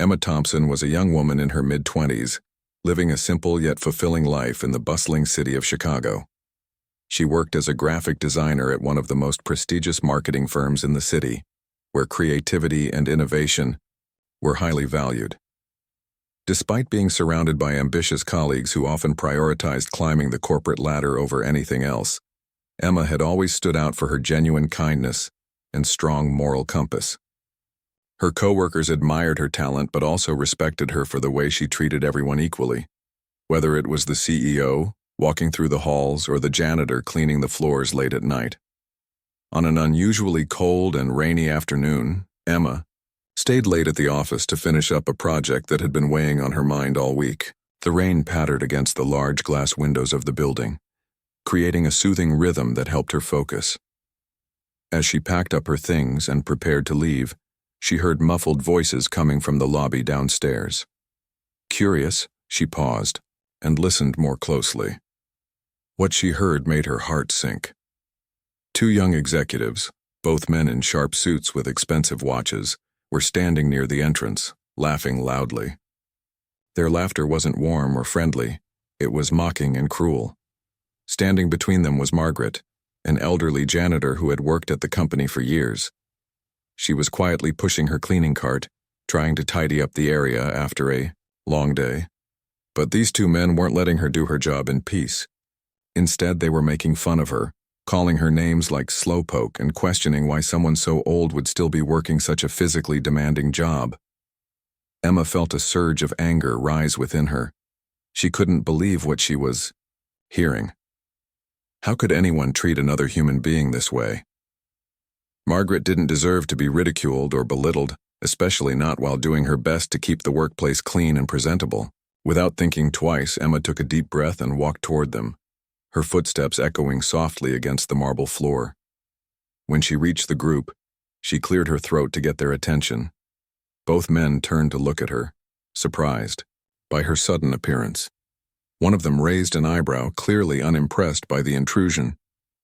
Emma Thompson was a young woman in her mid-20s, living a simple yet fulfilling life in the bustling city of Chicago. She worked as a graphic designer at one of the most prestigious marketing firms in the city, where creativity and innovation were highly valued. Despite being surrounded by ambitious colleagues who often prioritized climbing the corporate ladder over anything else, Emma had always stood out for her genuine kindness and strong moral compass. Her coworkers admired her talent but also respected her for the way she treated everyone equally, whether it was the CEO walking through the halls or the janitor cleaning the floors late at night. On an unusually cold and rainy afternoon, Emma stayed late at the office to finish up a project that had been weighing on her mind all week. The rain pattered against the large glass windows of the building, creating a soothing rhythm that helped her focus. As she packed up her things and prepared to leave, she heard muffled voices coming from the lobby downstairs. Curious, she paused and listened more closely. What she heard made her heart sink. Two young executives, both men in sharp suits with expensive watches, were standing near the entrance, laughing loudly. Their laughter wasn't warm or friendly, it was mocking and cruel. Standing between them was Margaret, an elderly janitor who had worked at the company for years. She was quietly pushing her cleaning cart, trying to tidy up the area after a long day. But these two men weren't letting her do her job in peace. Instead, they were making fun of her, calling her names like slowpoke and questioning why someone so old would still be working such a physically demanding job. Emma felt a surge of anger rise within her. She couldn't believe what she was hearing. How could anyone treat another human being this way? Margaret didn't deserve to be ridiculed or belittled, especially not while doing her best to keep the workplace clean and presentable. Without thinking twice, Emma took a deep breath and walked toward them, her footsteps echoing softly against the marble floor. When she reached the group, she cleared her throat to get their attention. Both men turned to look at her, surprised by her sudden appearance. One of them raised an eyebrow, clearly unimpressed by the intrusion.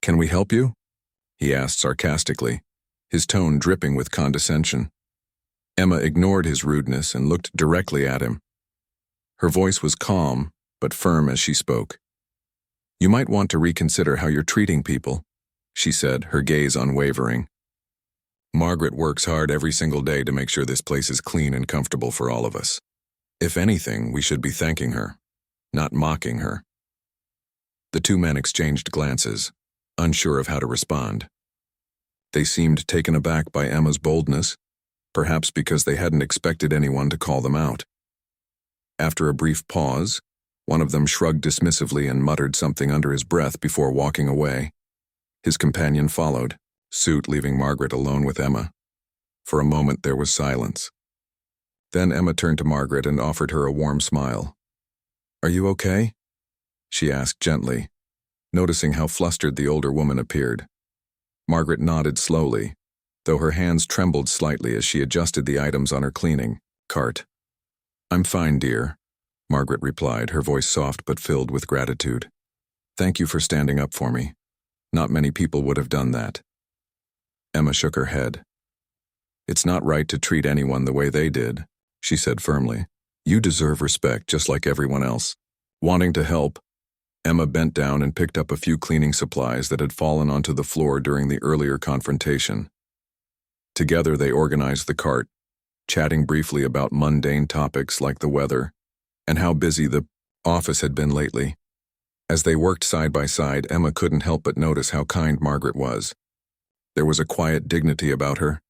"Can we help you?" he asked sarcastically, his tone dripping with condescension. Emma ignored his rudeness and looked directly at him. Her voice was calm, but firm as she spoke. "You might want to reconsider how you're treating people," she said, her gaze unwavering. "Margaret works hard every single day to make sure this place is clean and comfortable for all of us. If anything, we should be thanking her, not mocking her." The two men exchanged glances, unsure of how to respond. They seemed taken aback by Emma's boldness, perhaps because they hadn't expected anyone to call them out. After a brief pause, one of them shrugged dismissively and muttered something under his breath before walking away. His companion followed, suit leaving Margaret alone with Emma. For a moment there was silence. Then Emma turned to Margaret and offered her a warm smile. "Are you okay?" she asked gently, noticing how flustered the older woman appeared. Margaret nodded slowly, though her hands trembled slightly as she adjusted the items on her cleaning cart. "I'm fine, dear," Margaret replied, her voice soft but filled with gratitude. "Thank you for standing up for me. Not many people would have done that." Emma shook her head. "It's not right to treat anyone the way they did," she said firmly. "You deserve respect just like everyone else." Wanting to help, Emma bent down and picked up a few cleaning supplies that had fallen onto the floor during the earlier confrontation. Together they organized the cart, chatting briefly about mundane topics like the weather and how busy the office had been lately. As they worked side by side, Emma couldn't help but notice how kind Margaret was. There was a quiet dignity about her,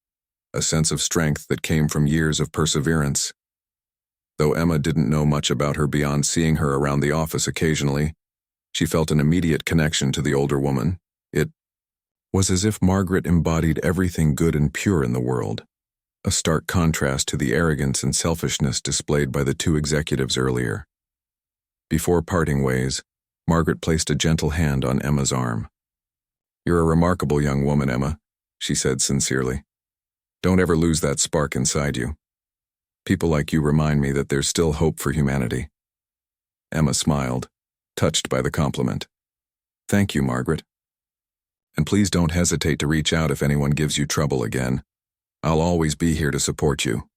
a sense of strength that came from years of perseverance. Though Emma didn't know much about her beyond seeing her around the office occasionally, she felt an immediate connection to the older woman. It was as if Margaret embodied everything good and pure in the world, a stark contrast to the arrogance and selfishness displayed by the two executives earlier. Before parting ways, Margaret placed a gentle hand on Emma's arm. "You're a remarkable young woman, Emma," she said sincerely. "Don't ever lose that spark inside you. People like you remind me that there's still hope for humanity." Emma smiled, touched by the compliment. "Thank you, Margaret. And please don't hesitate to reach out if anyone gives you trouble again. I'll always be here to support you."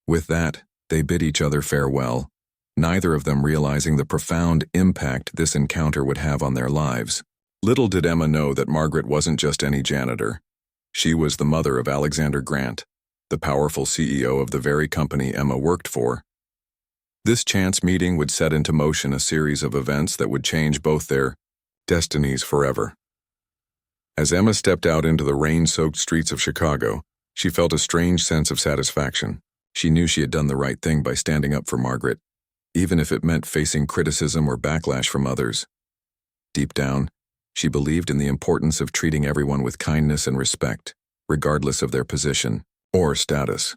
With that, they bid each other farewell, neither of them realizing the profound impact this encounter would have on their lives. Little did Emma know that Margaret wasn't just any janitor. She was the mother of Alexander Grant, the powerful CEO of the very company Emma worked for. This chance meeting would set into motion a series of events that would change both their destinies forever. As Emma stepped out into the rain-soaked streets of Chicago, she felt a strange sense of satisfaction. She knew she had done the right thing by standing up for Margaret, even if it meant facing criticism or backlash from others. Deep down, she believed in the importance of treating everyone with kindness and respect, regardless of their position or status.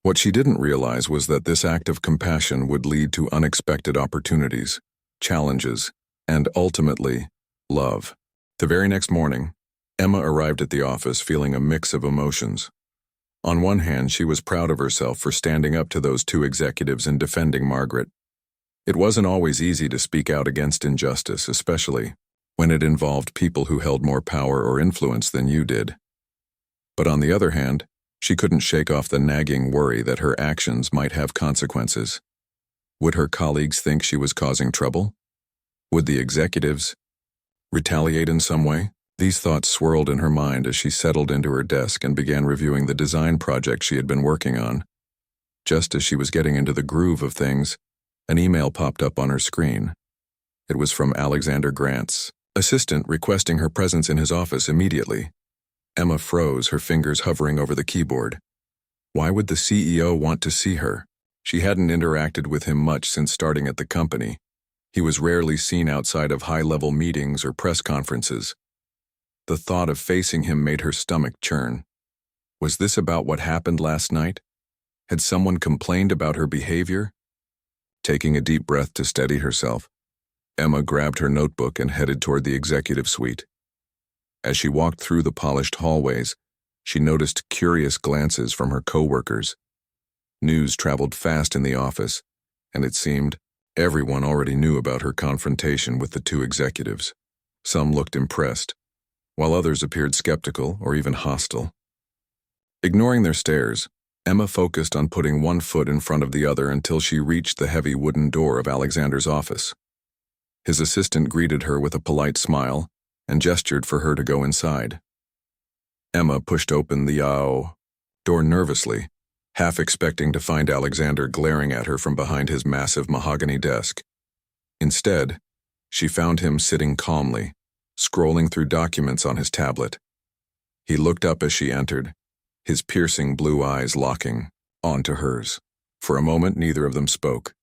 What she didn't realize was that this act of compassion would lead to unexpected opportunities, challenges, and ultimately, love. The very next morning, Emma arrived at the office feeling a mix of emotions. On one hand, she was proud of herself for standing up to those two executives and defending Margaret. It wasn't always easy to speak out against injustice, especially when it involved people who held more power or influence than you did. But on the other hand, she couldn't shake off the nagging worry that her actions might have consequences. Would her colleagues think she was causing trouble? Would the executives retaliate in some way? These thoughts swirled in her mind as she settled into her desk and began reviewing the design project she had been working on. Just as she was getting into the groove of things, an email popped up on her screen. It was from Alexander Grant's assistant requesting her presence in his office immediately. Emma froze, her fingers hovering over the keyboard. Why would the CEO want to see her? She hadn't interacted with him much since starting at the company. He was rarely seen outside of high-level meetings or press conferences. The thought of facing him made her stomach churn. Was this about what happened last night? Had someone complained about her behavior? Taking a deep breath to steady herself, Emma grabbed her notebook and headed toward the executive suite. As she walked through the polished hallways, she noticed curious glances from her coworkers. News traveled fast in the office, and it seemed everyone already knew about her confrontation with the two executives. Some looked impressed, while others appeared skeptical or even hostile. Ignoring their stares, Emma focused on putting one foot in front of the other until she reached the heavy wooden door of Alexander's office. His assistant greeted her with a polite smile and gestured for her to go inside. Emma pushed open the door nervously, half expecting to find Alexander glaring at her from behind his massive mahogany desk. Instead, she found him sitting calmly, scrolling through documents on his tablet. He looked up as she entered, his piercing blue eyes locking onto hers. For a moment, neither of them spoke.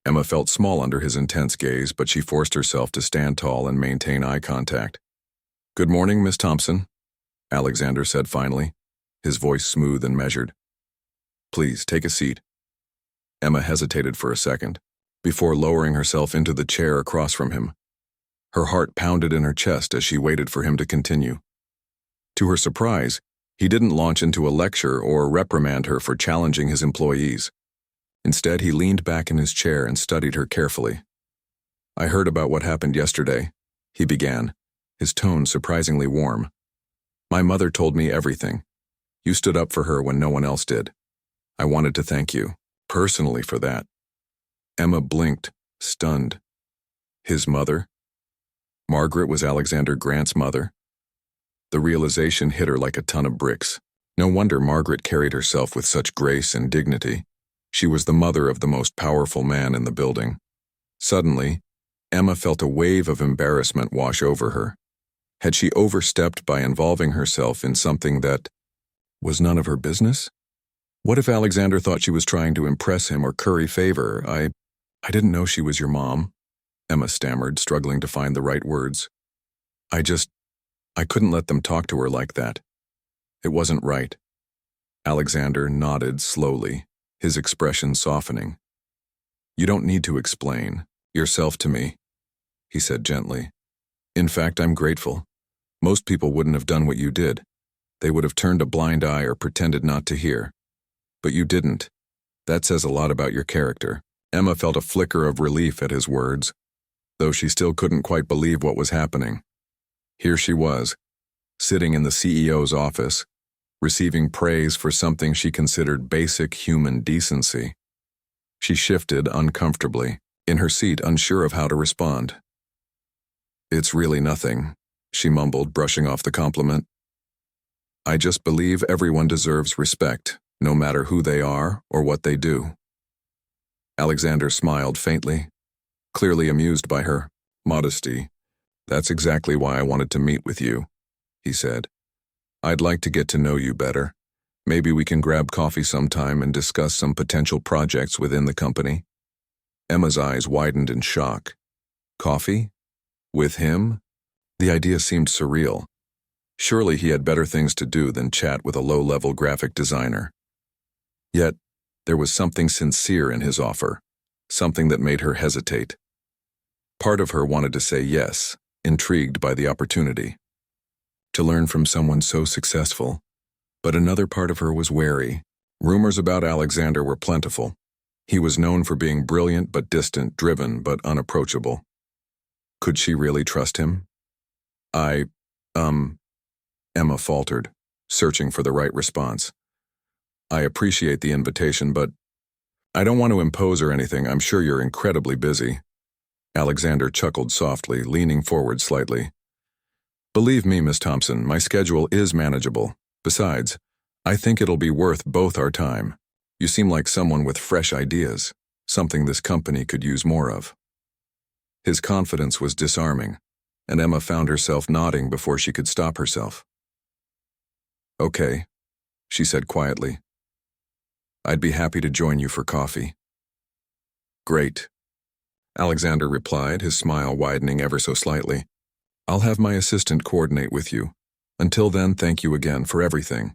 Emma felt small under his intense gaze, but she forced herself to stand tall and maintain eye contact. "Good morning, Miss Thompson," Alexander said finally, his voice smooth and measured. "Please, take a seat." Emma hesitated for a second, before lowering herself into the chair across from him. Her heart pounded in her chest as she waited for him to continue. To her surprise, he didn't launch into a lecture or reprimand her for challenging his employees. Instead, he leaned back in his chair and studied her carefully. "I heard about what happened yesterday," he began, his tone surprisingly warm. "My mother told me everything. You stood up for her when no one else did. I wanted to thank you, personally, for that." Emma blinked, stunned. His mother? Margaret was Alexander Grant's mother. The realization hit her like a ton of bricks. No wonder Margaret carried herself with such grace and dignity. She was the mother of the most powerful man in the building. Suddenly, Emma felt a wave of embarrassment wash over her. Had she overstepped by involving herself in something that was none of her business? What if Alexander thought she was trying to impress him or curry favor? I didn't know she was your mom," Emma stammered, struggling to find the right words. I couldn't let them talk to her like that. It wasn't right." Alexander nodded slowly, his expression softening. "You don't need to explain yourself to me," he said gently. "In fact, I'm grateful. Most people wouldn't have done what you did. They would have turned a blind eye or pretended not to hear. But you didn't. That says a lot about your character." Emma felt a flicker of relief at his words, though she still couldn't quite believe what was happening. Here she was, sitting in the CEO's office, receiving praise for something she considered basic human decency. She shifted uncomfortably, in her seat unsure of how to respond. "It's really nothing," she mumbled, brushing off the compliment. "I just believe everyone deserves respect, no matter who they are or what they do." Alexander smiled faintly, clearly amused by her modesty. "That's exactly why I wanted to meet with you," he said. "I'd like to get to know you better. Maybe we can grab coffee sometime and discuss some potential projects within the company." Emma's eyes widened in shock. Coffee? With him? The idea seemed surreal. Surely he had better things to do than chat with a low-level graphic designer. Yet, there was something sincere in his offer, something that made her hesitate. Part of her wanted to say yes, intrigued by the opportunity, to learn from someone so successful, but another part of her was wary. Rumors about Alexander were plentiful. He was known for being brilliant but distant, driven but unapproachable. Could she really trust him? Emma faltered, searching for the right response. "I appreciate the invitation, but I don't want to impose or anything. I'm sure you're incredibly busy." Alexander chuckled softly, leaning forward slightly. "Believe me, Miss Thompson, my schedule is manageable. Besides, I think it'll be worth both our time. You seem like someone with fresh ideas, something this company could use more of." His confidence was disarming, and Emma found herself nodding before she could stop herself. "Okay," she said quietly. "I'd be happy to join you for coffee." "Great," Alexander replied, his smile widening ever so slightly. "I'll have my assistant coordinate with you. Until then, thank you again for everything."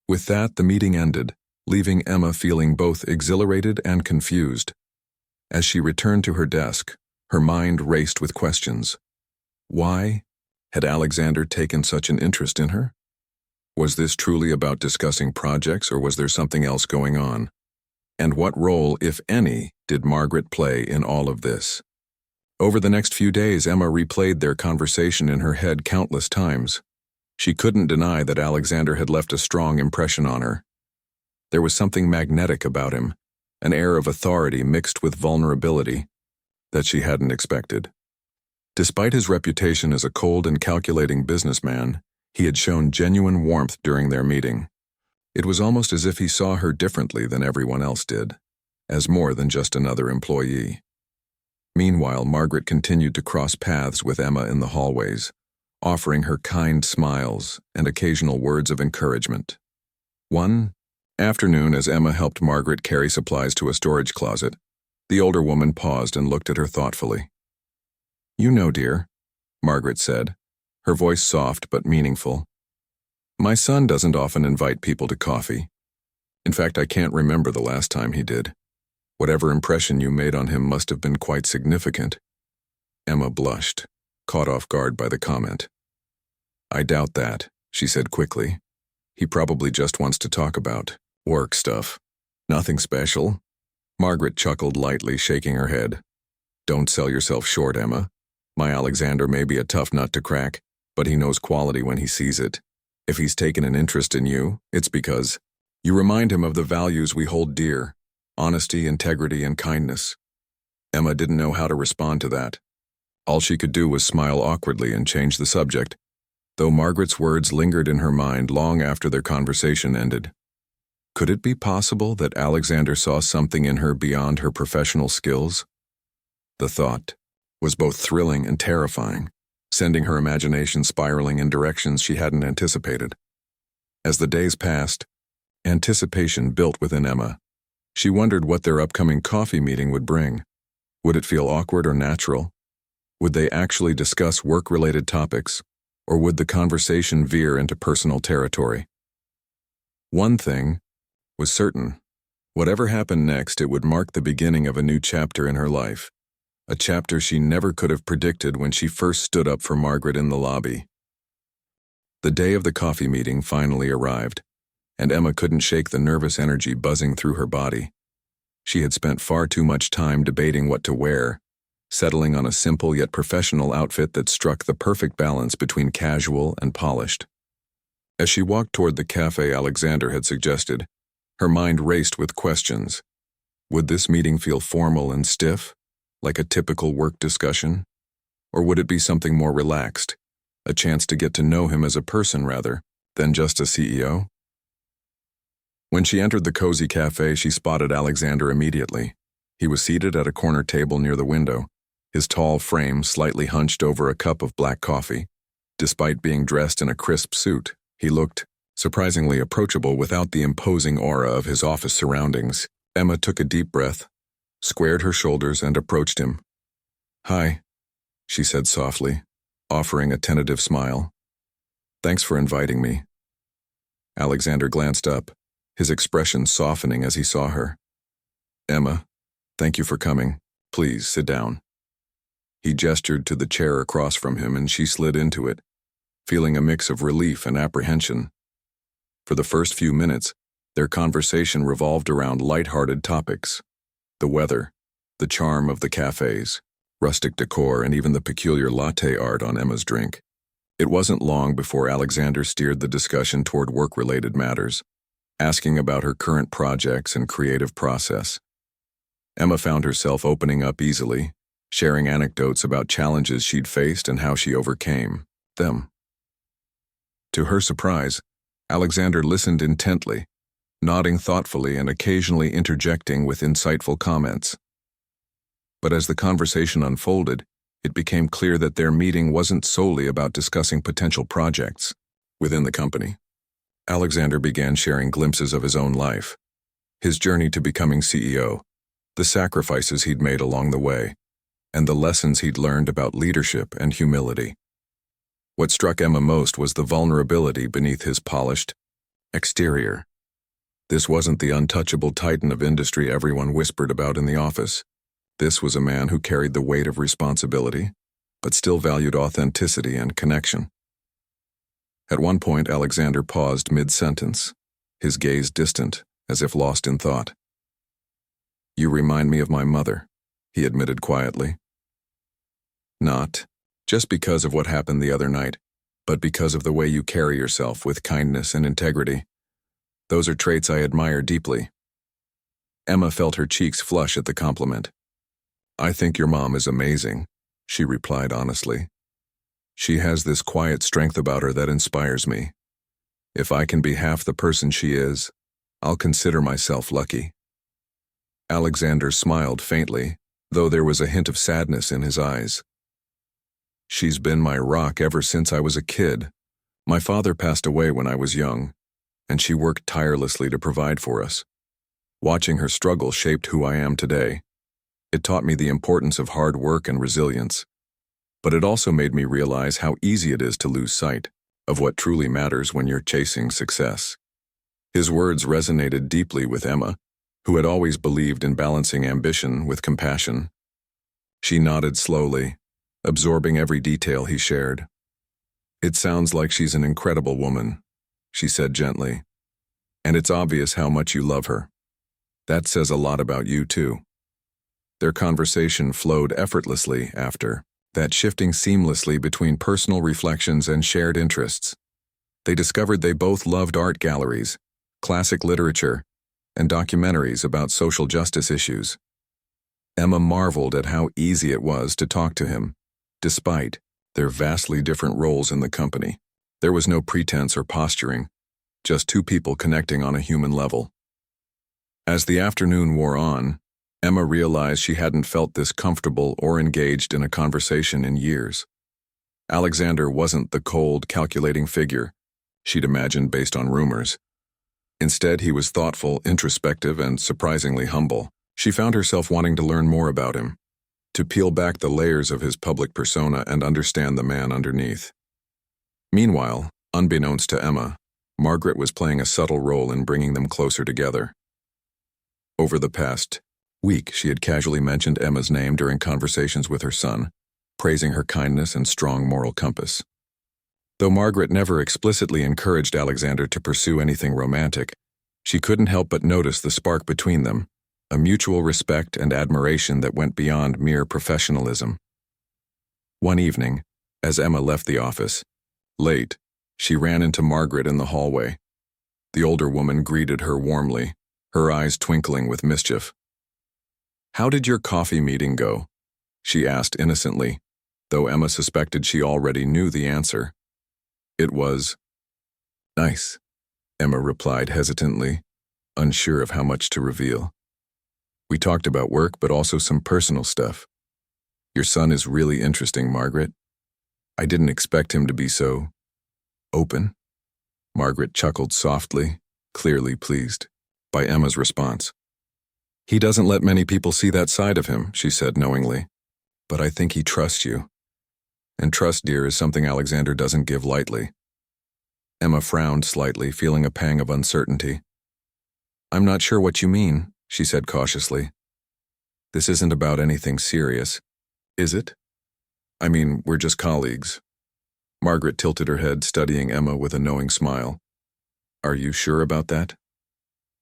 With that, the meeting ended, leaving Emma feeling both exhilarated and confused. As she returned to her desk, her mind raced with questions. Why had Alexander taken such an interest in her? Was this truly about discussing projects, or was there something else going on? And what role, if any, did Margaret play in all of this? Over the next few days, Emma replayed their conversation in her head countless times. She couldn't deny that Alexander had left a strong impression on her. There was something magnetic about him, an air of authority mixed with vulnerability, that she hadn't expected. Despite his reputation as a cold and calculating businessman, he had shown genuine warmth during their meeting. It was almost as if he saw her differently than everyone else did, as more than just another employee. Meanwhile, Margaret continued to cross paths with Emma in the hallways, offering her kind smiles and occasional words of encouragement. One afternoon, as Emma helped Margaret carry supplies to a storage closet, the older woman paused and looked at her thoughtfully. "You know, dear," Margaret said, her voice soft but meaningful, "my son doesn't often invite people to coffee. In fact, I can't remember the last time he did. Whatever impression you made on him must have been quite significant." Emma blushed, caught off guard by the comment. "I doubt that," she said quickly. "He probably just wants to talk about work stuff. Nothing special." Margaret chuckled lightly, shaking her head. "Don't sell yourself short, Emma. My Alexander may be a tough nut to crack, but he knows quality when he sees it. If he's taken an interest in you, it's because you remind him of the values we hold dear: honesty, integrity, and kindness." Emma didn't know how to respond to that. All she could do was smile awkwardly and change the subject, though Margaret's words lingered in her mind long after their conversation ended. Could it be possible that Alexander saw something in her beyond her professional skills? The thought was both thrilling and terrifying, sending her imagination spiraling in directions she hadn't anticipated. As the days passed, anticipation built within Emma. She wondered what their upcoming coffee meeting would bring. Would it feel awkward or natural? Would they actually discuss work-related topics, or would the conversation veer into personal territory? One thing was certain. Whatever happened next, it would mark the beginning of a new chapter in her life, a chapter she never could have predicted when she first stood up for Margaret in the lobby. The day of the coffee meeting finally arrived, and Emma couldn't shake the nervous energy buzzing through her body. She had spent far too much time debating what to wear, settling on a simple yet professional outfit that struck the perfect balance between casual and polished. As she walked toward the cafe Alexander had suggested, her mind raced with questions. Would this meeting feel formal and stiff, like a typical work discussion? Or would it be something more relaxed, a chance to get to know him as a person rather than just a CEO? When she entered the cozy cafe, she spotted Alexander immediately. He was seated at a corner table near the window, his tall frame slightly hunched over a cup of black coffee. Despite being dressed in a crisp suit, he looked surprisingly approachable without the imposing aura of his office surroundings. Emma took a deep breath, squared her shoulders, and approached him. "Hi," she said softly, offering a tentative smile. "Thanks for inviting me." Alexander glanced up, his expression softening as he saw her. "Emma, thank you for coming. Please sit down." He gestured to the chair across from him and she slid into it, feeling a mix of relief and apprehension. For the first few minutes, their conversation revolved around light-hearted topics: the weather, the charm of the cafes, rustic decor, and even the peculiar latte art on Emma's drink. It wasn't long before Alexander steered the discussion toward work-related matters, asking about her current projects and creative process. Emma found herself opening up easily, sharing anecdotes about challenges she'd faced and how she overcame them. To her surprise, Alexander listened intently, nodding thoughtfully and occasionally interjecting with insightful comments. But as the conversation unfolded, it became clear that their meeting wasn't solely about discussing potential projects within the company. Alexander began sharing glimpses of his own life, his journey to becoming CEO, the sacrifices he'd made along the way, and the lessons he'd learned about leadership and humility. What struck Emma most was the vulnerability beneath his polished exterior. This wasn't the untouchable titan of industry everyone whispered about in the office. This was a man who carried the weight of responsibility, but still valued authenticity and connection. At one point, Alexander paused mid-sentence, his gaze distant, as if lost in thought. "You remind me of my mother," he admitted quietly. "Not just because of what happened the other night, but because of the way you carry yourself with kindness and integrity. Those are traits I admire deeply." Emma felt her cheeks flush at the compliment. "I think your mom is amazing," she replied honestly. "She has this quiet strength about her that inspires me. If I can be half the person she is, I'll consider myself lucky." Alexander smiled faintly, though there was a hint of sadness in his eyes. "She's been my rock ever since I was a kid. My father passed away when I was young, and she worked tirelessly to provide for us. Watching her struggle shaped who I am today. It taught me the importance of hard work and resilience, but it also made me realize how easy it is to lose sight of what truly matters when you're chasing success." His words resonated deeply with Emma, who had always believed in balancing ambition with compassion. She nodded slowly, absorbing every detail he shared. "It sounds like she's an incredible woman," she said gently. "And it's obvious how much you love her. That says a lot about you, too." Their conversation flowed effortlessly after that, shifting seamlessly between personal reflections and shared interests. They discovered they both loved art galleries, classic literature, and documentaries about social justice issues. Emma marveled at how easy it was to talk to him, despite their vastly different roles in the company. There was no pretense or posturing, just two people connecting on a human level. As the afternoon wore on, Emma realized she hadn't felt this comfortable or engaged in a conversation in years. Alexander wasn't the cold, calculating figure she'd imagined based on rumors. Instead, he was thoughtful, introspective, and surprisingly humble. She found herself wanting to learn more about him, to peel back the layers of his public persona and understand the man underneath. Meanwhile, unbeknownst to Emma, Margaret was playing a subtle role in bringing them closer together. Over the past week, she had casually mentioned Emma's name during conversations with her son, praising her kindness and strong moral compass. Though Margaret never explicitly encouraged Alexander to pursue anything romantic, she couldn't help but notice the spark between them, a mutual respect and admiration that went beyond mere professionalism. One evening, as Emma left the office, late, She ran into Margaret in the hallway. The older woman greeted her warmly, her eyes twinkling with mischief. "How did your coffee meeting go?" she asked innocently, though Emma suspected she already knew the answer. "It was nice," Emma replied hesitantly, unsure of how much to reveal. "We talked about work, but also some personal stuff. Your son is really interesting, Margaret. I didn't expect him to be so open." Margaret chuckled softly, clearly pleased by Emma's response. "He doesn't let many people see that side of him," she said knowingly. "But I think he trusts you. And trust, dear, is something Alexander doesn't give lightly." Emma frowned slightly, feeling a pang of uncertainty. "I'm not sure what you mean," she said cautiously. "This isn't about anything serious, is it? I mean, we're just colleagues." Margaret tilted her head, studying Emma with a knowing smile. "Are you sure about that?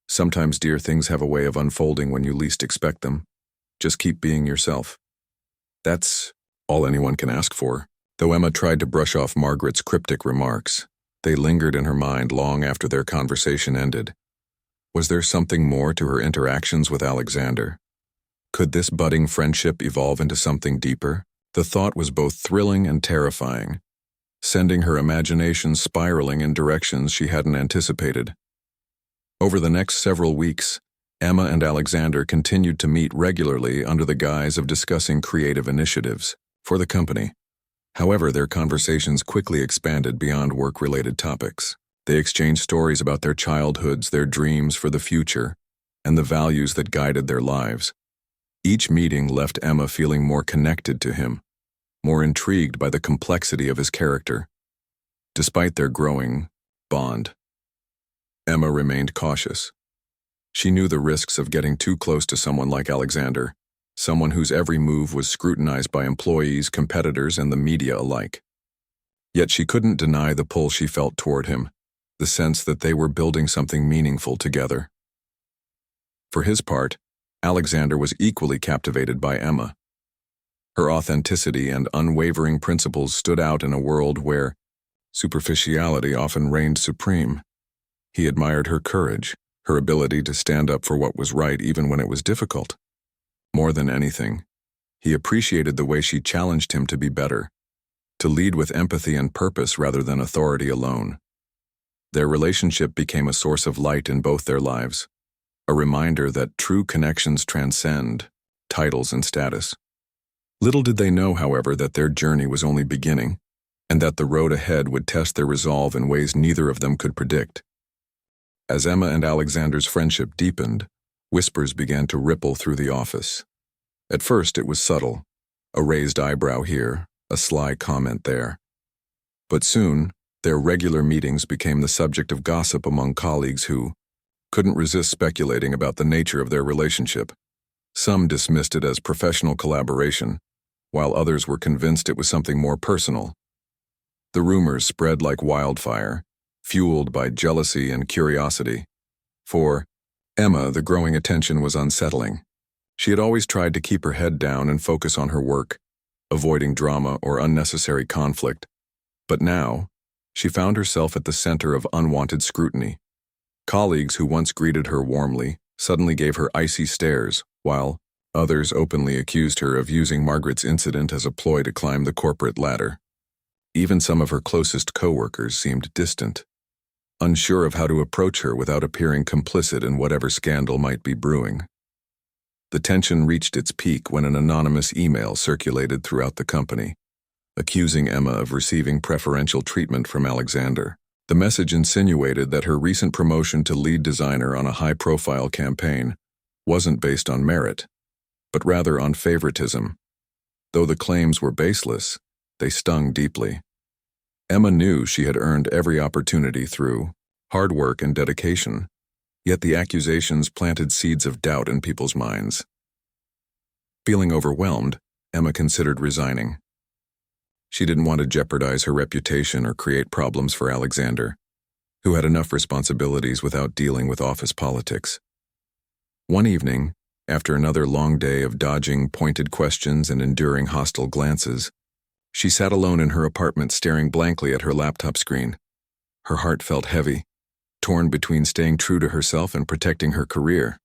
Sometimes, dear, things have a way of unfolding when you least expect them. Just keep being yourself. That's all anyone can ask for." Though Emma tried to brush off Margaret's cryptic remarks, they lingered in her mind long after their conversation ended. Was there something more to her interactions with Alexander? Could this budding friendship evolve into something deeper? The thought was both thrilling and terrifying, sending her imagination spiraling in directions she hadn't anticipated. Over the next several weeks, Emma and Alexander continued to meet regularly under the guise of discussing creative initiatives for the company. However, their conversations quickly expanded beyond work-related topics. They exchanged stories about their childhoods, their dreams for the future, and the values that guided their lives. Each meeting left Emma feeling more connected to him, more intrigued by the complexity of his character. Despite their growing bond, Emma remained cautious. She knew the risks of getting too close to someone like Alexander, someone whose every move was scrutinized by employees, competitors, and the media alike. Yet she couldn't deny the pull she felt toward him, the sense that they were building something meaningful together. For his part, Alexander was equally captivated by Emma. Her authenticity and unwavering principles stood out in a world where superficiality often reigned supreme. He admired her courage, her ability to stand up for what was right even when it was difficult. More than anything, he appreciated the way she challenged him to be better, to lead with empathy and purpose rather than authority alone. Their relationship became a source of light in both their lives, a reminder that true connections transcend titles and status. Little did they know, however, that their journey was only beginning, and that the road ahead would test their resolve in ways neither of them could predict. As Emma and Alexander's friendship deepened, whispers began to ripple through the office. At first it was subtle, a raised eyebrow here, a sly comment there. But soon, their regular meetings became the subject of gossip among colleagues who couldn't resist speculating about the nature of their relationship. Some dismissed it as professional collaboration, while others were convinced it was something more personal. The rumors spread like wildfire, fueled by jealousy and curiosity. For Emma, the growing attention was unsettling. She had always tried to keep her head down and focus on her work, avoiding drama or unnecessary conflict. But now, she found herself at the center of unwanted scrutiny. Colleagues who once greeted her warmly suddenly gave her icy stares, while others openly accused her of using Margaret's incident as a ploy to climb the corporate ladder. Even some of her closest coworkers seemed distant, unsure of how to approach her without appearing complicit in whatever scandal might be brewing. The tension reached its peak when an anonymous email circulated throughout the company, accusing Emma of receiving preferential treatment from Alexander. The message insinuated that her recent promotion to lead designer on a high-profile campaign wasn't based on merit, but rather on favoritism. Though the claims were baseless, they stung deeply. Emma knew she had earned every opportunity through hard work and dedication, yet the accusations planted seeds of doubt in people's minds. Feeling overwhelmed, Emma considered resigning. She didn't want to jeopardize her reputation or create problems for Alexander, who had enough responsibilities without dealing with office politics. One evening, after another long day of dodging pointed questions and enduring hostile glances, she sat alone in her apartment staring blankly at her laptop screen. Her heart felt heavy, torn between staying true to herself and protecting her career.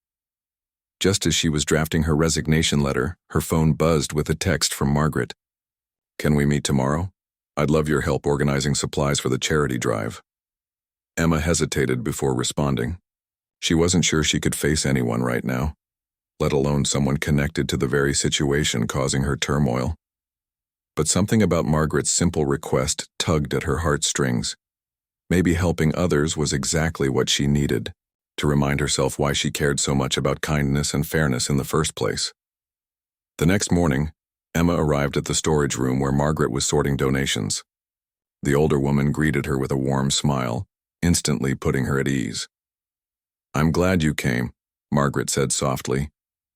Just as she was drafting her resignation letter, her phone buzzed with a text from Margaret. "Can we meet tomorrow? I'd love your help organizing supplies for the charity drive." Emma hesitated before responding. She wasn't sure she could face anyone right now, let alone someone connected to the very situation causing her turmoil. But something about Margaret's simple request tugged at her heartstrings. Maybe helping others was exactly what she needed, to remind herself why she cared so much about kindness and fairness in the first place. The next morning, Emma arrived at the storage room where Margaret was sorting donations. The older woman greeted her with a warm smile, instantly putting her at ease. "I'm glad you came," Margaret said softly,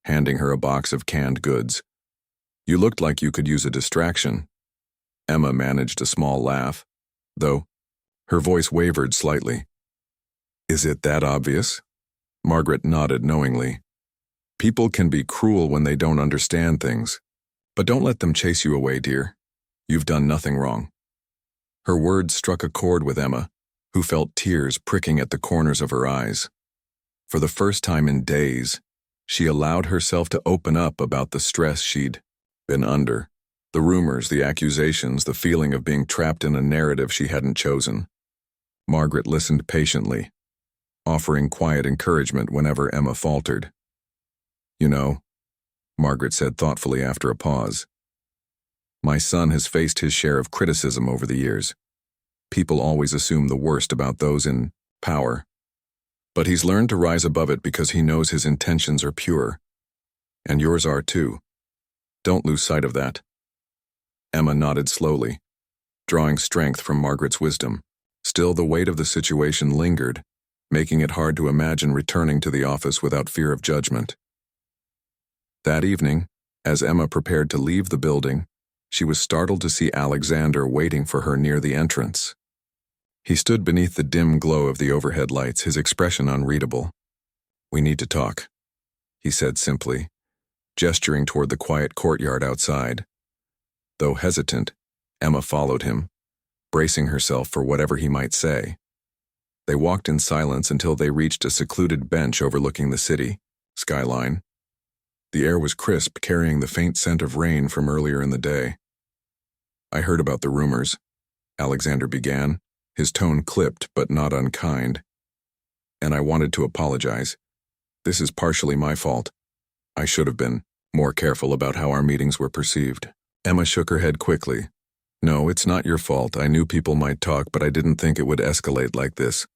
handing her a box of canned goods. "You looked like you could use a distraction." Emma managed a small laugh, though her voice wavered slightly. "Is it that obvious?" Margaret nodded knowingly. "People can be cruel when they don't understand things, but don't let them chase you away, dear. You've done nothing wrong." Her words struck a chord with Emma, who felt tears pricking at the corners of her eyes. For the first time in days, she allowed herself to open up about the stress she'd been under, the rumors, the accusations, the feeling of being trapped in a narrative she hadn't chosen. Margaret listened patiently, offering quiet encouragement whenever Emma faltered. "You know," Margaret said thoughtfully after a pause, "my son has faced his share of criticism over the years. People always assume the worst about those in power. But he's learned to rise above it because he knows his intentions are pure. And yours are too. Don't lose sight of that." Emma nodded slowly, drawing strength from Margaret's wisdom. Still, the weight of the situation lingered, making it hard to imagine returning to the office without fear of judgment. That evening, as Emma prepared to leave the building, she was startled to see Alexander waiting for her near the entrance. He stood beneath the dim glow of the overhead lights, his expression unreadable. "We need to talk," he said simply, gesturing toward the quiet courtyard outside. Though hesitant, Emma followed him, bracing herself for whatever he might say. They walked in silence until they reached a secluded bench overlooking the city skyline. The air was crisp, carrying the faint scent of rain from earlier in the day. "I heard about the rumors," Alexander began, his tone clipped but not unkind. "And I wanted to apologize. This is partially my fault. I should have been more careful about how our meetings were perceived." Emma shook her head quickly. "No, it's not your fault. I knew people might talk, but I didn't think it would escalate like this.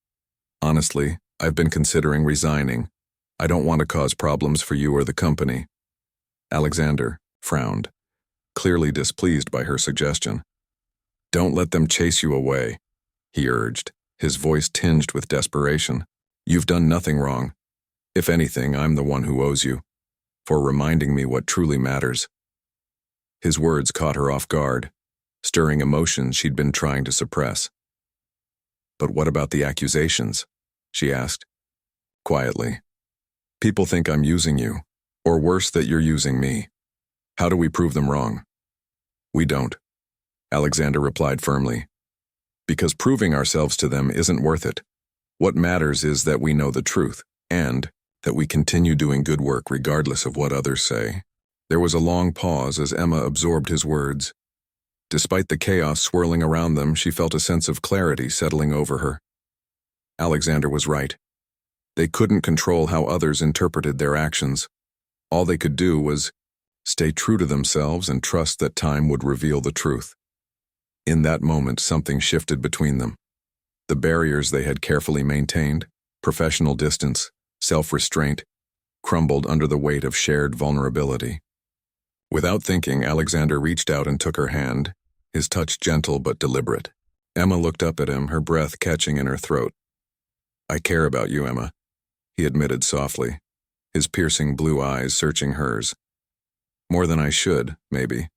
Honestly, I've been considering resigning. I don't want to cause problems for you or the company." Alexander frowned, clearly displeased by her suggestion. "Don't let them chase you away," he urged, his voice tinged with desperation. "You've done nothing wrong. If anything, I'm the one who owes you, for reminding me what truly matters." His words caught her off guard, stirring emotions she'd been trying to suppress. "But what about the accusations?" she asked, quietly. "People think I'm using you, or worse, that you're using me. How do we prove them wrong?" "We don't," Alexander replied firmly. "Because proving ourselves to them isn't worth it. What matters is that we know the truth, and that we continue doing good work regardless of what others say." There was a long pause as Emma absorbed his words. Despite the chaos swirling around them, she felt a sense of clarity settling over her. Alexander was right. They couldn't control how others interpreted their actions. All they could do was stay true to themselves and trust that time would reveal the truth. In that moment, something shifted between them. The barriers they had carefully maintained, professional distance, self-restraint, crumbled under the weight of shared vulnerability. Without thinking, Alexander reached out and took her hand, his touch gentle but deliberate. Emma looked up at him, her breath catching in her throat. "I care about you, Emma," he admitted softly, his piercing blue eyes searching hers. "More than I should, maybe.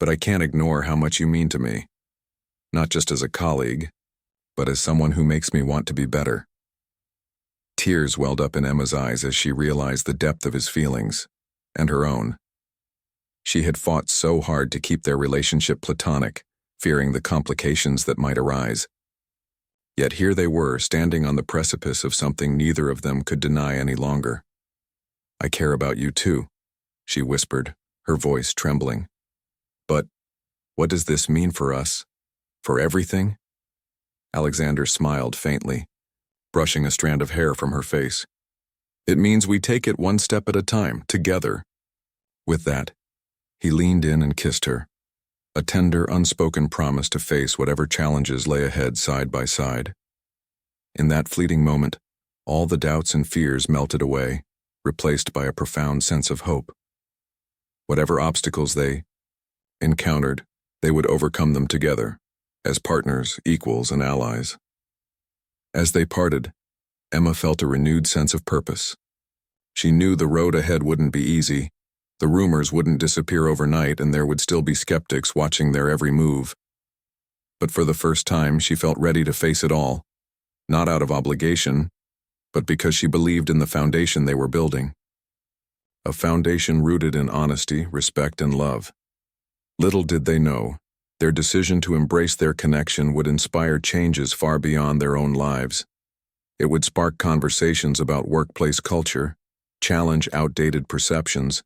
But I can't ignore how much you mean to me. Not just as a colleague, but as someone who makes me want to be better." Tears welled up in Emma's eyes as she realized the depth of his feelings, and her own. She had fought so hard to keep their relationship platonic, fearing the complications that might arise. Yet here they were, standing on the precipice of something neither of them could deny any longer. "I care about you too," she whispered, her voice trembling. "But what does this mean for us? For everything?" Alexander smiled faintly, brushing a strand of hair from her face. "It means we take it one step at a time, together." With that, he leaned in and kissed her, a tender, unspoken promise to face whatever challenges lay ahead side by side. In that fleeting moment, all the doubts and fears melted away, replaced by a profound sense of hope. Whatever obstacles they encountered, they would overcome them together, as partners, equals, and allies. As they parted, Emma felt a renewed sense of purpose. She knew the road ahead wouldn't be easy. The rumors wouldn't disappear overnight, and there would still be skeptics watching their every move. But for the first time, she felt ready to face it all, not out of obligation, but because she believed in the foundation they were building. A foundation rooted in honesty, respect, and love. Little did they know, their decision to embrace their connection would inspire changes far beyond their own lives. It would spark conversations about workplace culture, challenge outdated perceptions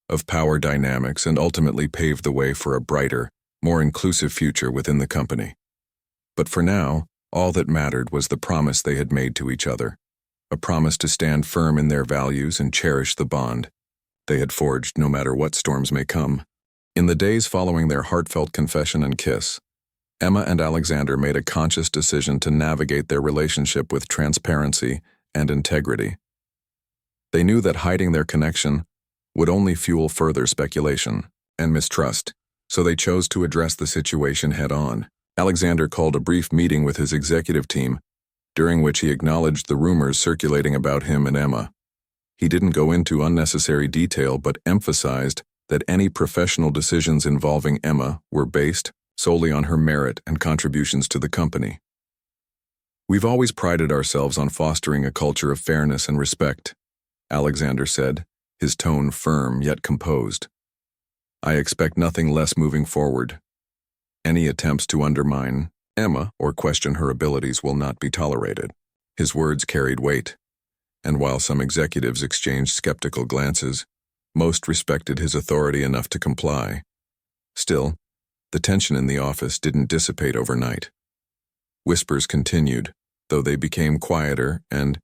of power dynamics, and ultimately pave the way for a brighter, more inclusive future within the company. But for now, all that mattered was the promise they had made to each other, a promise to stand firm in their values and cherish the bond they had forged no matter what storms may come. In the days following their heartfelt confession and kiss, Emma and Alexander made a conscious decision to navigate their relationship with transparency and integrity. They knew that hiding their connection would only fuel further speculation and mistrust, so they chose to address the situation head-on. Alexander called a brief meeting with his executive team, during which he acknowledged the rumors circulating about him and Emma. He didn't go into unnecessary detail but emphasized that any professional decisions involving Emma were based solely on her merit and contributions to the company. "We've always prided ourselves on fostering a culture of fairness and respect," Alexander said, his tone firm yet composed. "I expect nothing less moving forward. Any attempts to undermine Emma or question her abilities will not be tolerated." His words carried weight, and while some executives exchanged skeptical glances, most respected his authority enough to comply. Still, the tension in the office didn't dissipate overnight. Whispers continued, though they became quieter and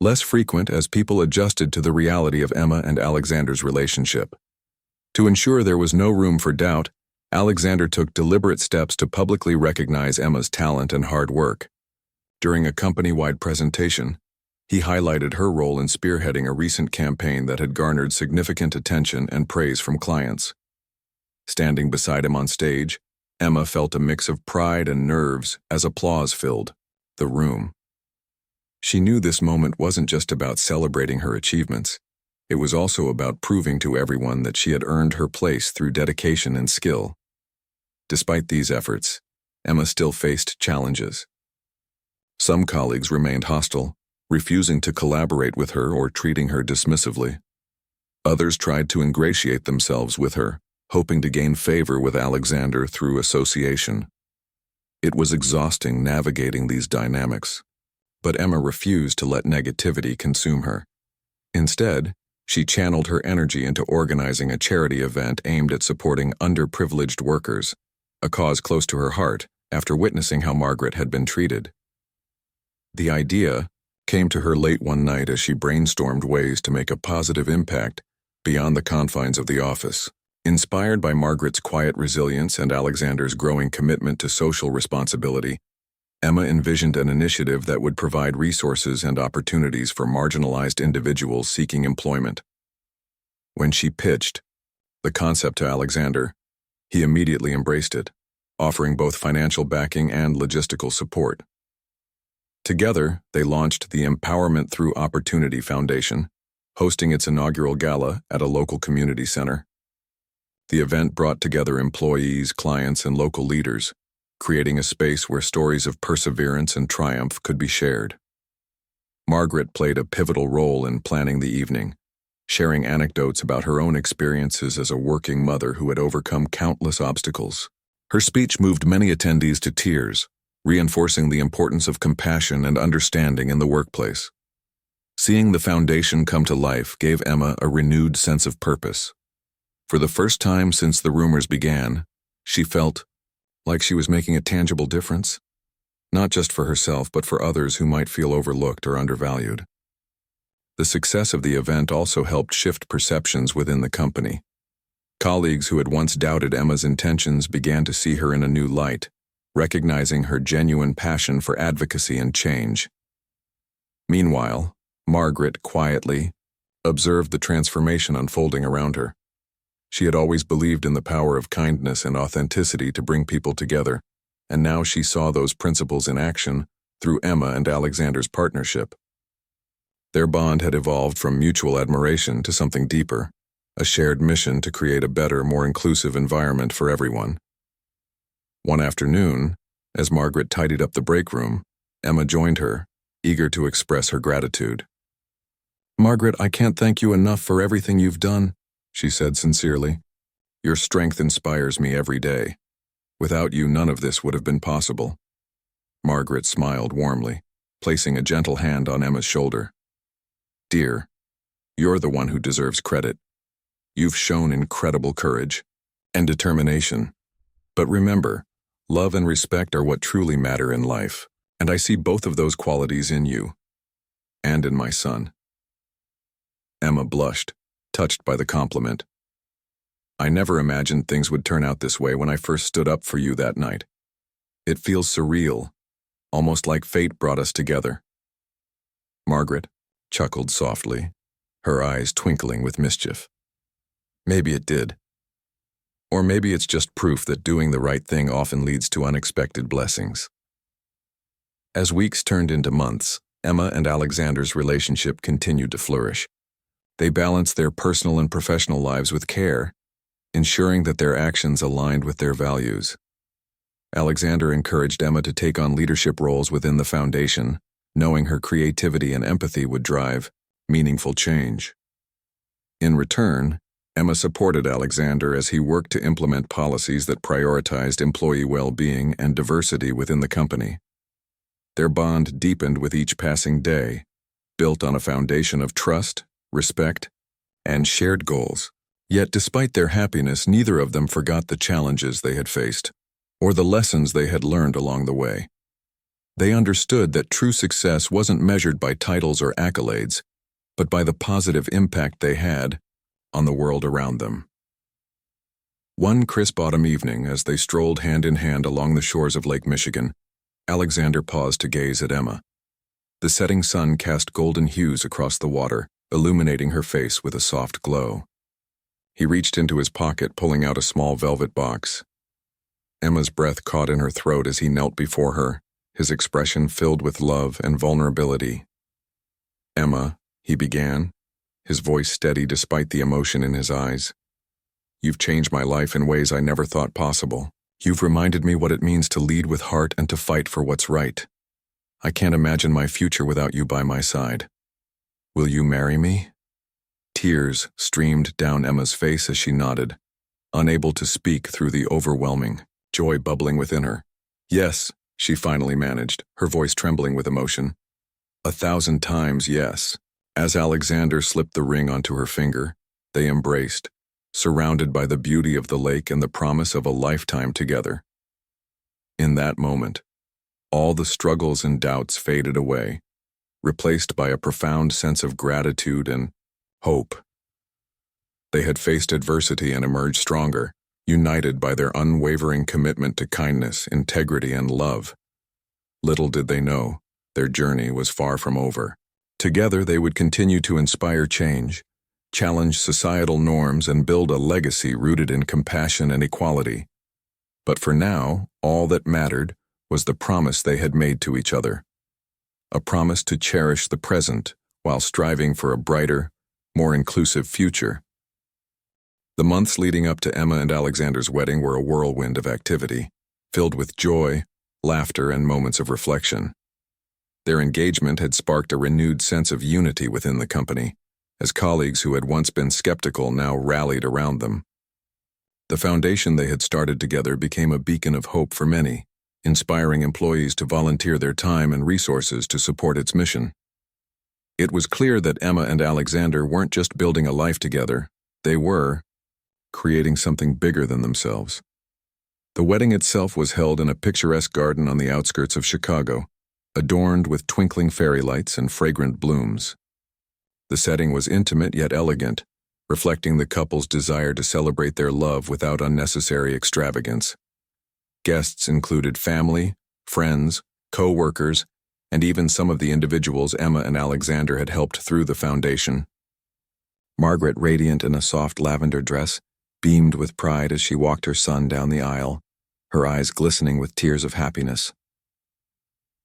less frequent as people adjusted to the reality of Emma and Alexander's relationship. To ensure there was no room for doubt, Alexander took deliberate steps to publicly recognize Emma's talent and hard work. During a company-wide presentation, he highlighted her role in spearheading a recent campaign that had garnered significant attention and praise from clients. Standing beside him on stage, Emma felt a mix of pride and nerves as applause filled the room. She knew this moment wasn't just about celebrating her achievements. It was also about proving to everyone that she had earned her place through dedication and skill. Despite these efforts, Emma still faced challenges. Some colleagues remained hostile, refusing to collaborate with her or treating her dismissively. Others tried to ingratiate themselves with her, hoping to gain favor with Alexander through association. It was exhausting navigating these dynamics, but Emma refused to let negativity consume her. Instead, she channeled her energy into organizing a charity event aimed at supporting underprivileged workers, a cause close to her heart after witnessing how Margaret had been treated. The idea came to her late one night as she brainstormed ways to make a positive impact beyond the confines of the office. Inspired by Margaret's quiet resilience and Alexander's growing commitment to social responsibility, Emma envisioned an initiative that would provide resources and opportunities for marginalized individuals seeking employment. When she pitched the concept to Alexander, he immediately embraced it, offering both financial backing and logistical support. Together, they launched the Empowerment Through Opportunity Foundation, hosting its inaugural gala at a local community center. The event brought together employees, clients, and local leaders, creating a space where stories of perseverance and triumph could be shared. Margaret played a pivotal role in planning the evening, sharing anecdotes about her own experiences as a working mother who had overcome countless obstacles. Her speech moved many attendees to tears, reinforcing the importance of compassion and understanding in the workplace. Seeing the foundation come to life gave Emma a renewed sense of purpose. For the first time since the rumors began, she felt like she was making a tangible difference, not just for herself but for others who might feel overlooked or undervalued. The success of the event also helped shift perceptions within the company. Colleagues who had once doubted Emma's intentions began to see her in a new light, recognizing her genuine passion for advocacy and change. Meanwhile, Margaret quietly observed the transformation unfolding around her. She had always believed in the power of kindness and authenticity to bring people together, and now she saw those principles in action through Emma and Alexander's partnership. Their bond had evolved from mutual admiration to something deeper, a shared mission to create a better, more inclusive environment for everyone. One afternoon, as Margaret tidied up the break room, Emma joined her, eager to express her gratitude. "Margaret, I can't thank you enough for everything you've done," she said sincerely. "Your strength inspires me every day. Without you, none of this would have been possible." Margaret smiled warmly, placing a gentle hand on Emma's shoulder. "Dear, you're the one who deserves credit. You've shown incredible courage and determination. But remember, love and respect are what truly matter in life, and I see both of those qualities in you and in my son." Emma blushed, touched by the compliment. "I never imagined things would turn out this way when I first stood up for you that night. It feels surreal, almost like fate brought us together." Margaret chuckled softly, her eyes twinkling with mischief. "Maybe it did. Or maybe it's just proof that doing the right thing often leads to unexpected blessings." As weeks turned into months, Emma and Alexander's relationship continued to flourish. They balanced their personal and professional lives with care, ensuring that their actions aligned with their values. Alexander encouraged Emma to take on leadership roles within the foundation, knowing her creativity and empathy would drive meaningful change. In return, Emma supported Alexander as he worked to implement policies that prioritized employee well-being and diversity within the company. Their bond deepened with each passing day, built on a foundation of trust, respect, and shared goals. Yet despite their happiness, neither of them forgot the challenges they had faced, or the lessons they had learned along the way. They understood that true success wasn't measured by titles or accolades, but by the positive impact they had on the world around them. One crisp autumn evening, as they strolled hand in hand along the shores of Lake Michigan, Alexander paused to gaze at Emma. The setting sun cast golden hues across the water, illuminating her face with a soft glow. He reached into his pocket, pulling out a small velvet box. Emma's breath caught in her throat as he knelt before her, his expression filled with love and vulnerability. "Emma," he began, his voice steady despite the emotion in his eyes. "You've changed my life in ways I never thought possible. You've reminded me what it means to lead with heart and to fight for what's right. I can't imagine my future without you by my side. Will you marry me?" Tears streamed down Emma's face as she nodded, unable to speak through the overwhelming joy bubbling within her. "Yes," she finally managed, her voice trembling with emotion. 1,000 times yes. As Alexander slipped the ring onto her finger, they embraced, surrounded by the beauty of the lake and the promise of a lifetime together. In that moment, all the struggles and doubts faded away, replaced by a profound sense of gratitude and hope. They had faced adversity and emerged stronger, united by their unwavering commitment to kindness, integrity, and love. Little did they know, their journey was far from over. Together they would continue to inspire change, challenge societal norms, and build a legacy rooted in compassion and equality. But for now, all that mattered was the promise they had made to each other. A promise to cherish the present while striving for a brighter, more inclusive future. The months leading up to Emma and Alexander's wedding were a whirlwind of activity, filled with joy, laughter, and moments of reflection. Their engagement had sparked a renewed sense of unity within the company, as colleagues who had once been skeptical now rallied around them. The foundation they had started together became a beacon of hope for many, inspiring employees to volunteer their time and resources to support its mission. It was clear that Emma and Alexander weren't just building a life together, they were creating something bigger than themselves. The wedding itself was held in a picturesque garden on the outskirts of Chicago, adorned with twinkling fairy lights and fragrant blooms. The setting was intimate yet elegant, reflecting the couple's desire to celebrate their love without unnecessary extravagance. Guests included family, friends, co-workers, and even some of the individuals Emma and Alexander had helped through the foundation. Margaret, radiant in a soft lavender dress, beamed with pride as she walked her son down the aisle, her eyes glistening with tears of happiness.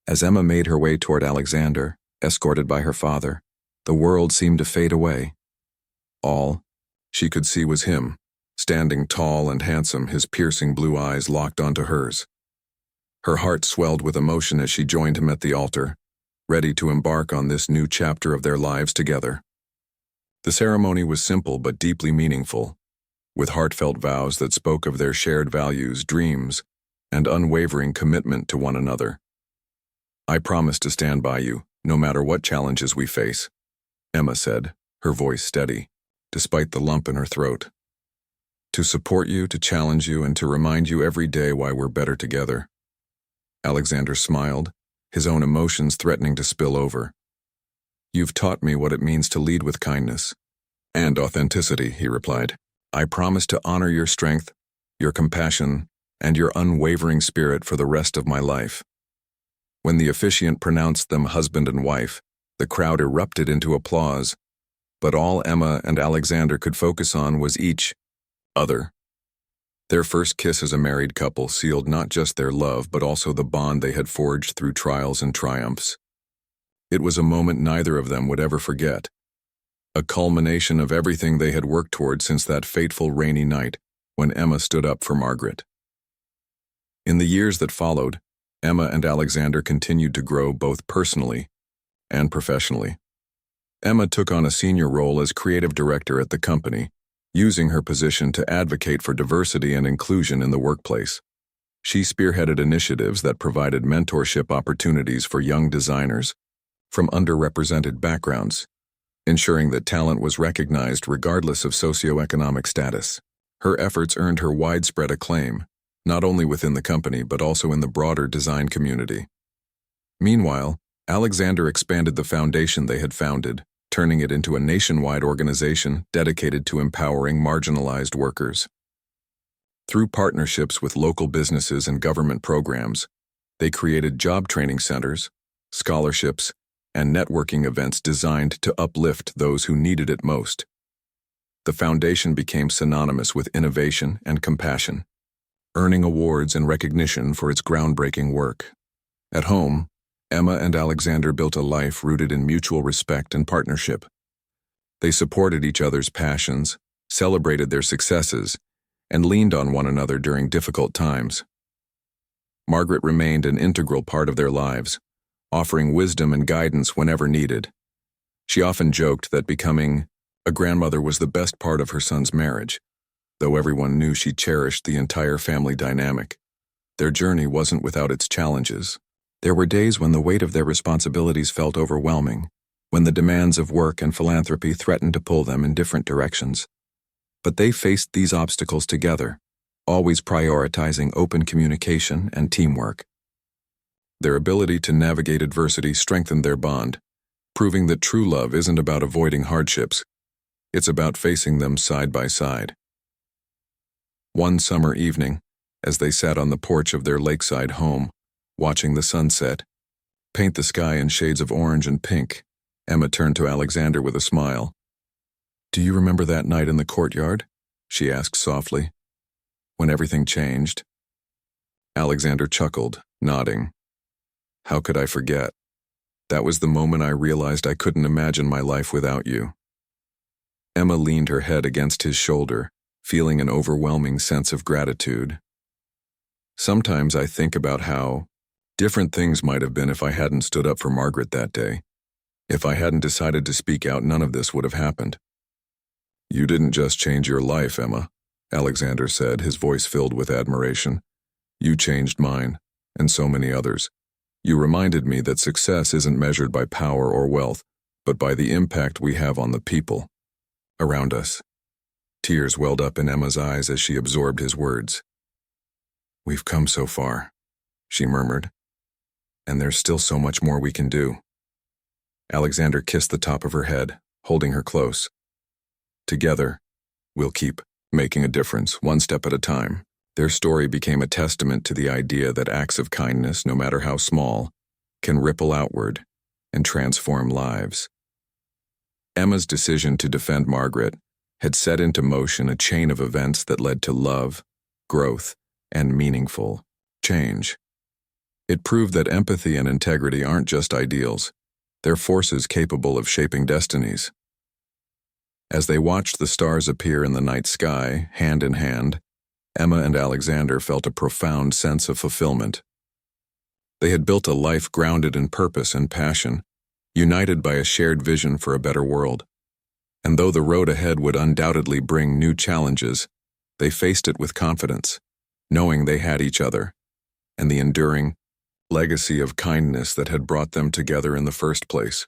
As Emma made her way toward Alexander, escorted by her father, the world seemed to fade away. All she could see was him, standing tall and handsome, his piercing blue eyes locked onto hers. Her heart swelled with emotion as she joined him at the altar, ready to embark on this new chapter of their lives together. The ceremony was simple but deeply meaningful, with heartfelt vows that spoke of their shared values, dreams, and unwavering commitment to one another. "I promise to stand by you, no matter what challenges we face," Emma said, her voice steady, despite the lump in her throat. "To support you, to challenge you, and to remind you every day why we're better together." Alexander smiled, his own emotions threatening to spill over. "You've taught me what it means to lead with kindness and authenticity," he replied. "I promise to honor your strength, your compassion, and your unwavering spirit for the rest of my life." When the officiant pronounced them husband and wife, the crowd erupted into applause, but all Emma and Alexander could focus on was each other. Their first kiss as a married couple sealed not just their love but also the bond they had forged through trials and triumphs. It was a moment neither of them would ever forget, a culmination of everything they had worked toward since that fateful rainy night when Emma stood up for Margaret. In the years that followed, Emma and Alexander continued to grow both personally and professionally. Emma took on a senior role as creative director at the company, using her position to advocate for diversity and inclusion in the workplace. She spearheaded initiatives that provided mentorship opportunities for young designers from underrepresented backgrounds, ensuring that talent was recognized regardless of socioeconomic status. Her efforts earned her widespread acclaim, not only within the company but also in the broader design community. Meanwhile, Alexander expanded the foundation they had founded, turning it into a nationwide organization dedicated to empowering marginalized workers. Through partnerships with local businesses and government programs, they created job training centers, scholarships, and networking events designed to uplift those who needed it most. The foundation became synonymous with innovation and compassion, earning awards and recognition for its groundbreaking work. At home, Emma and Alexander built a life rooted in mutual respect and partnership. They supported each other's passions, celebrated their successes, and leaned on one another during difficult times. Margaret remained an integral part of their lives, offering wisdom and guidance whenever needed. She often joked that becoming a grandmother was the best part of her son's marriage, though everyone knew she cherished the entire family dynamic. Their journey wasn't without its challenges. There were days when the weight of their responsibilities felt overwhelming, when the demands of work and philanthropy threatened to pull them in different directions. But they faced these obstacles together, always prioritizing open communication and teamwork. Their ability to navigate adversity strengthened their bond, proving that true love isn't about avoiding hardships, it's about facing them side by side. One summer evening, as they sat on the porch of their lakeside home, watching the sunset paint the sky in shades of orange and pink, Emma turned to Alexander with a smile. "Do you remember that night in the courtyard?" she asked softly. "When everything changed?" Alexander chuckled, nodding. "How could I forget? That was the moment I realized I couldn't imagine my life without you." Emma leaned her head against his shoulder, feeling an overwhelming sense of gratitude. "Sometimes I think about how different things might have been if I hadn't stood up for Margaret that day. If I hadn't decided to speak out, none of this would have happened." "You didn't just change your life, Emma," Alexander said, his voice filled with admiration. "You changed mine, and so many others. You reminded me that success isn't measured by power or wealth, but by the impact we have on the people around us. Tears welled up in Emma's eyes as she absorbed his words. "We've come so far," she murmured, "and there's still so much more we can do." Alexander kissed the top of her head, holding her close. "Together, we'll keep making a difference, one step at a time." Their story became a testament to the idea that acts of kindness, no matter how small, can ripple outward and transform lives. Emma's decision to defend Margaret had set into motion a chain of events that led to love, growth, and meaningful change. It proved that empathy and integrity aren't just ideals, they're forces capable of shaping destinies. As they watched the stars appear in the night sky, hand in hand, Emma and Alexander felt a profound sense of fulfillment. They had built a life grounded in purpose and passion, united by a shared vision for a better world. And though the road ahead would undoubtedly bring new challenges, they faced it with confidence, knowing they had each other, and the enduring legacy of kindness that had brought them together in the first place.